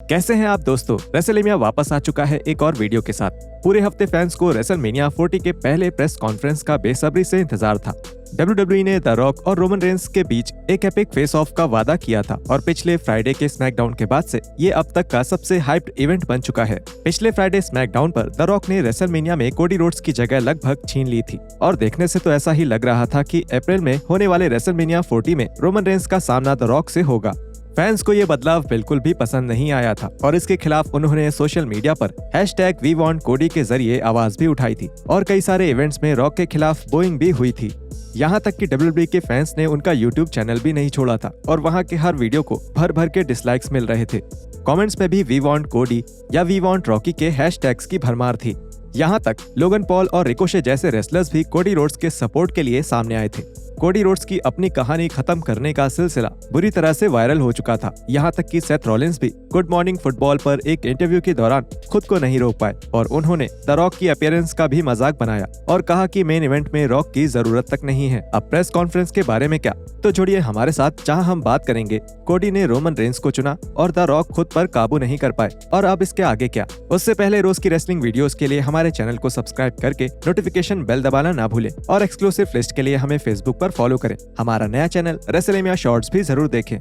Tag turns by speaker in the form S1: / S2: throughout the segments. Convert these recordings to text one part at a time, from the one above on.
S1: कैसे हैं आप दोस्तों? रेसलमेनिया वापस आ चुका है एक और वीडियो के साथ। पूरे हफ्ते फैंस को रेसलमेनिया 40 के पहले प्रेस कॉन्फ्रेंस का बेसब्री से इंतजार था। WWE ने द रॉक और रोमन रेंस के बीच एक एपिक फेस ऑफ का वादा किया था और पिछले फ्राइडे के स्मैकडाउन के बाद से ये अब तक का सबसे हाइप्ड इवेंट बन चुका है। पिछले फ्राइडे स्मैकडाउन पर द रॉक ने रेसलमेनिया में कोडी रोड्स की जगह लगभग छीन ली थी और देखने से तो ऐसा ही लग रहा था कि अप्रैल में होने वाले रेसलमेनिया 40 में रोमन रेंस का सामना द रॉक से होगा। फैंस को ये बदलाव बिल्कुल भी पसंद नहीं आया था और इसके खिलाफ उन्होंने सोशल मीडिया पर #WeWantCody के जरिए आवाज भी उठाई थी और कई सारे इवेंट्स में रॉक के खिलाफ बोइंग भी हुई थी। यहाँ तक कि WWE के फैंस ने उनका YouTube चैनल भी नहीं छोड़ा था और वहाँ के हर वीडियो को भर भर के डिसलाइक्स मिल रहे थे। कमेंट्स में भी वी वांट कोडी या वी वांट रॉकी के हैशटैग्स की भरमार थी। यहाँ तक लोगन पॉल और रिकोशे जैसे रेसलर्स भी कोडी रोड्स के सपोर्ट के लिए सामने आए थे। कोडी रोड्स की अपनी कहानी खत्म करने का सिलसिला बुरी तरह से वायरल हो चुका था। यहाँ तक कि सेथ रॉलिंस भी गुड मॉर्निंग फुटबॉल पर एक इंटरव्यू के दौरान खुद को नहीं रोक पाए और उन्होंने द रॉक की अपीयरेंस का भी मजाक बनाया और कहा कि मेन इवेंट में रॉक की जरूरत तक नहीं है। अब प्रेस कॉन्फ्रेंस के बारे में क्या, तो जुड़िए हमारे साथ जहाँ हम बात करेंगे कोडी ने रोमन रेंस को चुना और द रॉक खुद पर काबू नहीं कर पाए और अब इसके आगे क्या। उससे पहले रोज की रेसलिंग वीडियोस के लिए हमारे चैनल को सब्सक्राइब करके नोटिफिकेशन बेल दबाना ना भूलें और एक्सक्लूसिव लिस्ट के लिए हमें फेसबुक पर फॉलो करें। हमारा नया चैनल रेसलमेनिया शॉर्ट्स भी जरूर देखें।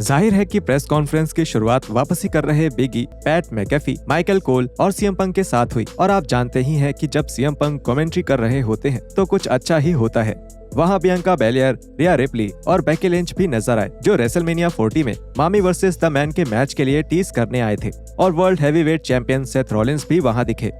S1: जाहिर है कि प्रेस कॉन्फ्रेंस की शुरुआत वापसी कर रहे बिगी, पैट मैकेफी, माइकल कोल और सीएम पंक के साथ हुई और आप जानते ही हैं कि जब सीएम पंक कमेंट्री कर रहे होते हैं तो कुछ अच्छा ही होता है। वहाँ बियांका बेलियर, रिया रिप्ली और बेकी लिंच भी नजर आए जो रेसलमेनिया 40 में मामी वर्सेस द मैन के मैच के लिए टीज करने आए थे और world heavyweight champion Seth Rollins भी वहाँ दिखे।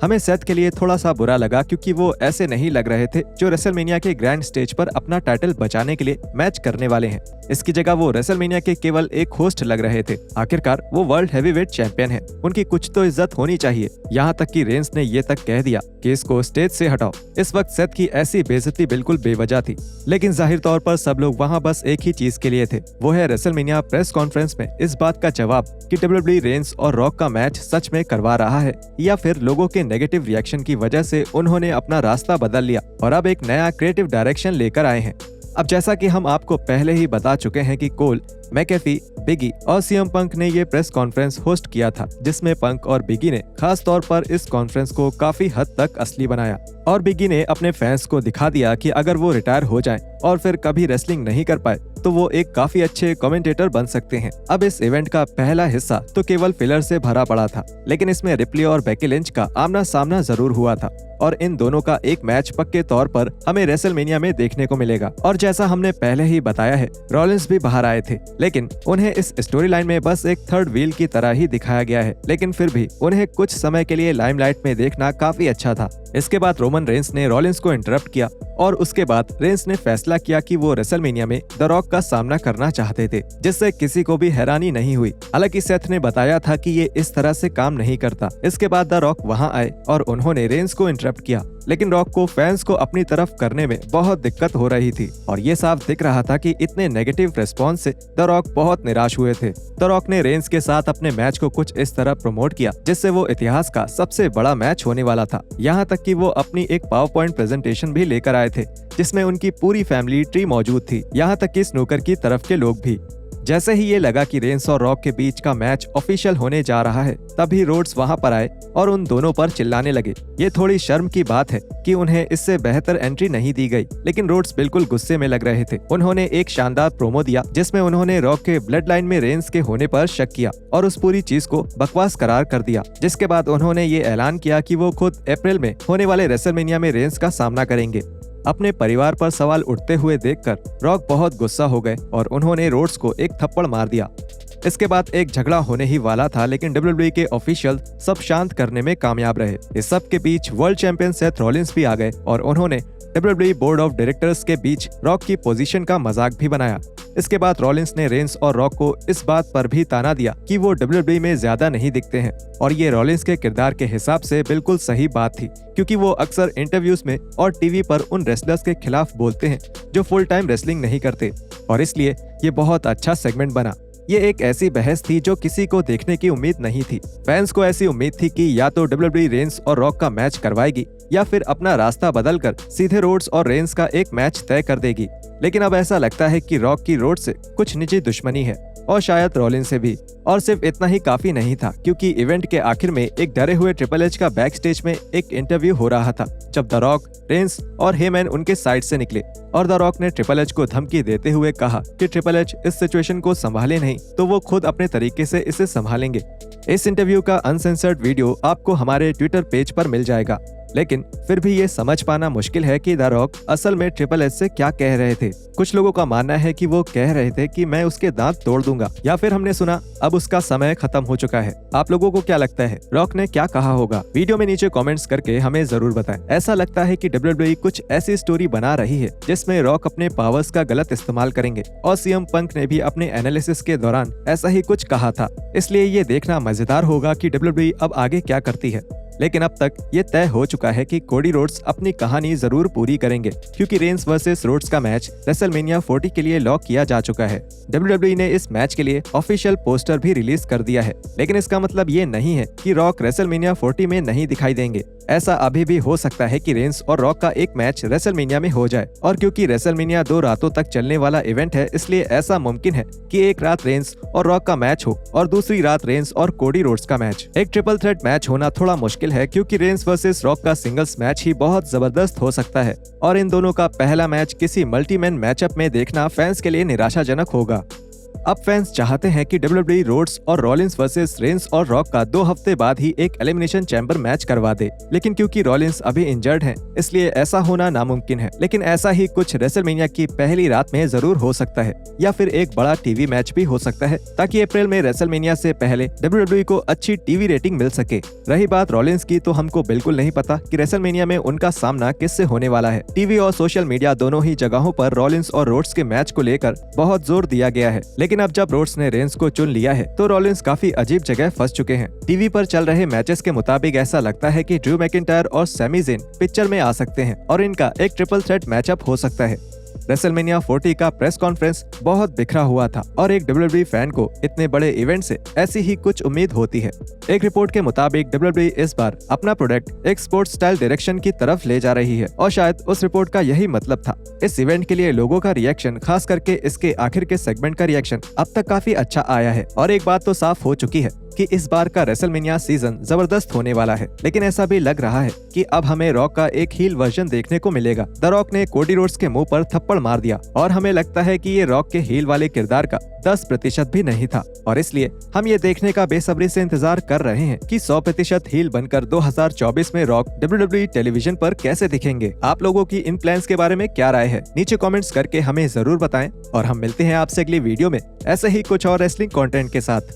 S1: हमें सेथ के लिए थोड़ा सा बुरा लगा क्योंकि वो ऐसे नहीं लग रहे थे जो रेसलमेनिया के ग्रैंड स्टेज पर अपना टाइटल बचाने के लिए मैच करने वाले हैं। इसकी जगह वो रेसलमेनिया के केवल एक होस्ट लग रहे थे। आखिरकार वो वर्ल्ड हैवीवेट चैंपियन है, उनकी कुछ तो इज्जत होनी चाहिए। यहाँ तक कि रेंस ने ये तक कह दिया कि इसको स्टेज से हटाओ। इस वक्त सेथ की ऐसी बेइज्जती बिल्कुल बेवजह थी, लेकिन जाहिर तौर पर सब लोग वहाँ बस एक ही चीज के लिए थे, वो है रेसलमेनिया प्रेस कॉन्फ्रेंस में इस बात का जवाब कि WWE रेंस और रॉक का मैच सच में करवा रहा है या फिर लोगों के नेगेटिव रिएक्शन की वजह से उन्होंने अपना रास्ता बदल लिया और अब एक नया क्रिएटिव डायरेक्शन लेकर आए हैं। अब जैसा कि हम आपको पहले ही बता चुके हैं कि कोल, मैकेफी, बिगी और सीएम पंक ने ये प्रेस कॉन्फ्रेंस होस्ट किया था जिसमें पंक और बिगी ने खास तौर पर इस कॉन्फ्रेंस को काफी हद तक असली बनाया और बिगी ने अपने फैंस को दिखा दिया कि अगर वो रिटायर हो जाएं और फिर कभी रेसलिंग नहीं कर पाए तो वो एक काफी अच्छे कमेंटेटर बन सकते हैं। अब इस इवेंट का पहला हिस्सा तो केवल फिलर से भरा पड़ा था, लेकिन इसमें रिप्ली और बेकी लिंच का आमना सामना जरूर हुआ था और इन दोनों का एक मैच पक्के तौर पर हमें रेसलमेनिया में देखने को मिलेगा। और जैसा हमने पहले ही बताया है, रॉलिंस भी बाहर आए थे, लेकिन उन्हें इस स्टोरी लाइन में बस एक थर्ड व्हील की तरह ही दिखाया गया है, लेकिन फिर भी उन्हें कुछ समय के लिए लाइमलाइट में देखना काफी अच्छा था। इसके बाद रोमन रेंस ने रॉलिंस को इंटरप्ट किया और उसके बाद रेंस ने फैसला किया कि वो रेसलमेनिया में द रॉक का सामना करना चाहते थे, जिससे किसी को भी हैरानी नहीं हुई। हालांकि सेथ ने बताया था कि ये इस तरह से काम नहीं करता। इसके बाद द रॉक वहां आए और उन्होंने रेंस को इंटरप्ट किया, लेकिन रॉक को फैंस को अपनी तरफ करने में बहुत दिक्कत हो रही थी और ये साफ दिख रहा था कि इतने नेगेटिव रिस्पॉन्स से द रॉक बहुत निराश हुए थे। द रॉक ने रेंस के साथ अपने मैच को कुछ इस तरह प्रमोट किया जिससे वो इतिहास का सबसे बड़ा मैच होने वाला था। यहाँ तक कि वो अपनी एक पावर पॉइंट प्रेजेंटेशन भी लेकर आए थे जिसमें उनकी पूरी फैमिली ट्री मौजूद थी, यहाँ तक कि स्नूकर की तरफ के लोग भी। जैसे ही ये लगा कि रेंस और रॉक के बीच का मैच ऑफिशियल होने जा रहा है, तभी रोड्स वहां पर आए और उन दोनों पर चिल्लाने लगे। ये थोड़ी शर्म की बात है कि उन्हें इससे बेहतर एंट्री नहीं दी गई, लेकिन रोड्स बिल्कुल गुस्से में लग रहे थे। उन्होंने एक शानदार प्रोमो दिया जिसमें उन्होंने रॉक के ब्लड लाइन में रेंस के होने पर शक किया और उस पूरी चीज को बकवास करार कर दिया। जिसके बाद उन्होंने ये ऐलान किया कि वो खुद अप्रैल में होने वाले रेसलमेनिया में रेंस का सामना करेंगे। अपने परिवार पर सवाल उठते हुए देखकर रॉक बहुत गुस्सा हो गए और उन्होंने रोड्स को एक थप्पड़ मार दिया। इसके बाद एक झगड़ा होने ही वाला था, लेकिन WWE के ऑफिशियल सब शांत करने में कामयाब रहे। इस सब के बीच वर्ल्ड चैंपियन सेथ रॉलिंस भी आ गए और उन्होंने WWE बोर्ड ऑफ डायरेक्टर्स के बीच रॉक की पोजीशन का मजाक भी बनाया। इसके बाद रॉलिंस ने रेंस और रॉक को इस बात पर भी ताना दिया कि वो WWE में ज्यादा नहीं दिखते हैं और ये रॉलिंस के किरदार के हिसाब से बिल्कुल सही बात थी, क्योंकि वो अक्सर इंटरव्यूज में और टीवी पर उन रेसलर्स के खिलाफ बोलते हैं जो फुल टाइम रेसलिंग नहीं करते और इसलिए ये बहुत अच्छा सेगमेंट बना। ये एक ऐसी बहस थी जो किसी को देखने की उम्मीद नहीं थी। फैंस को ऐसी उम्मीद थी कि या तो WWE रेंस और रॉक का मैच करवाएगी या फिर अपना रास्ता बदलकर सीधे रोड्स और रेंस का एक मैच तय कर देगी। लेकिन अब ऐसा लगता है कि रॉक की रोड से कुछ निजी दुश्मनी है और शायद रॉलिंस से भी। और सिर्फ इतना ही काफी नहीं था, क्योंकि इवेंट के आखिर में एक डरे हुए ट्रिपल एच का बैक स्टेज में एक इंटरव्यू हो रहा था, जब द रॉक, रेंस और हेमैन उनके साइड से निकले और द रॉक ने ट्रिपल एच को धमकी देते हुए कहा कि ट्रिपल एच इस सिचुएशन को संभाले नहीं तो वो खुद अपने तरीके से इसे संभालेंगे। इस इंटरव्यू का अनसेंसर्ड वीडियो आपको हमारे ट्विटर पेज पर मिल जाएगा। लेकिन फिर भी ये समझ पाना मुश्किल है कि द रॉक असल में ट्रिपल एच से क्या कह रहे थे। कुछ लोगों का मानना है कि वो कह रहे थे कि मैं उसके दांत तोड़ दूंगा, या फिर हमने सुना अब उसका समय खत्म हो चुका है। आप लोगों को क्या लगता है, रॉक ने क्या कहा होगा? वीडियो में नीचे कमेंट्स करके हमें जरूर बताएं। ऐसा लगता है कि WWE कुछ ऐसी स्टोरी बना रही है जिसमें रॉक अपने पावर्स का गलत इस्तेमाल करेंगे, और सीएम पंक ने भी अपने एनालिसिस के दौरान ऐसा ही कुछ कहा था। इसलिए ये देखना मजेदार होगा कि WWE अब आगे क्या करती है। लेकिन अब तक ये तय हो चुका है कि कोडी रोड्स अपनी कहानी जरूर पूरी करेंगे, क्योंकि रेंस वर्सेस रोड्स का मैच रेसलमेनिया 40 के लिए लॉक किया जा चुका है। WWE ने इस मैच के लिए ऑफिशियल पोस्टर भी रिलीज कर दिया है। लेकिन इसका मतलब ये नहीं है कि रॉक रेसलमेनिया 40 में नहीं दिखाई देंगे। ऐसा अभी भी हो सकता है कि रेंस और रॉक का एक मैच रेसलमेनिया में हो जाए, और क्योंकि रेसलमेनिया 2 रातों तक चलने वाला इवेंट है, इसलिए ऐसा मुमकिन है कि एक रात रेंस और रॉक का मैच हो और दूसरी रात रेंस और कोडी रोड्स का मैच। एक ट्रिपल थ्रेट मैच होना थोड़ा मुश्किल है, क्योंकि रेंस वर्सेस रॉक का सिंगल्स मैच ही बहुत जबरदस्त हो सकता है, और इन दोनों का पहला मैच किसी मल्टीमैन मैचअप में देखना फैंस के लिए निराशाजनक होगा। अब फैंस चाहते हैं कि WWE रोड्स और रॉलिंस वर्सेस रेंस और रॉक का 2 हफ्ते बाद ही एक एलिमिनेशन चैम्बर मैच करवा दे। लेकिन क्योंकि रॉलिंस अभी इंजर्ड हैं, इसलिए ऐसा होना नामुमकिन है। लेकिन ऐसा ही कुछ रेसलमेनिया की पहली रात में जरूर हो सकता है, या फिर एक बड़ा टीवी मैच भी हो सकता है, ताकि अप्रैल में रेसलमेनिया से पहले WWE को अच्छी टीवी रेटिंग मिल सके। रही बात रॉलिंस की, तो हमको बिल्कुल नहीं पता कि रेसलमेनिया में उनका सामना किससे होने वाला है। टीवी और सोशल मीडिया दोनों ही जगहों पर रॉलिंस और रोड्स के मैच को लेकर बहुत जोर दिया गया है। लेकिन अब जब रोड्स ने रेंस को चुन लिया है, तो रॉलिंस काफी अजीब जगह फंस चुके हैं। टीवी पर चल रहे मैचेस के मुताबिक ऐसा लगता है कि ड्रू मैकिंटायर और सैमी ज़ेन पिक्चर में आ सकते हैं, और इनका एक ट्रिपल थ्रेट मैचअप हो सकता है। रेसलमेनिया 40 का प्रेस कॉन्फ्रेंस बहुत बिखरा हुआ था, और एक WWE फैन को इतने बड़े इवेंट से ऐसी ही कुछ उम्मीद होती है। एक रिपोर्ट के मुताबिक WWE इस बार अपना प्रोडक्ट एक स्पोर्ट्स स्टाइल डायरेक्शन की तरफ ले जा रही है, और शायद उस रिपोर्ट का यही मतलब था। इस इवेंट के लिए लोगों का रिएक्शन, खास करके इसके आखिर के सेगमेंट का रिएक्शन अब तक काफी अच्छा आया है, और एक बात तो साफ हो चुकी है कि इस बार का रेसलमेनिया सीजन जबरदस्त होने वाला है। लेकिन ऐसा भी लग रहा है कि अब हमें रॉक का एक हील वर्जन देखने को मिलेगा। द रॉक ने कोडी रोड्स के मुंह पर थप्पड़ मार दिया, और हमें लगता है कि ये रॉक के हील वाले किरदार का 10% भी नहीं था, और इसलिए हम ये देखने का बेसब्री से इंतजार कर रहे हैं कि 100% हील बनकर 2024 में रॉक WWE टेलीविजन पर कैसे दिखेंगे। आप लोगों की इन प्लान्स के बारे में क्या राय है, नीचे कमेंट्स करके हमें जरूर बताएं, और हम मिलते हैं आपसे अगली वीडियो में ऐसे ही कुछ और रेसलिंग कंटेंट के साथ।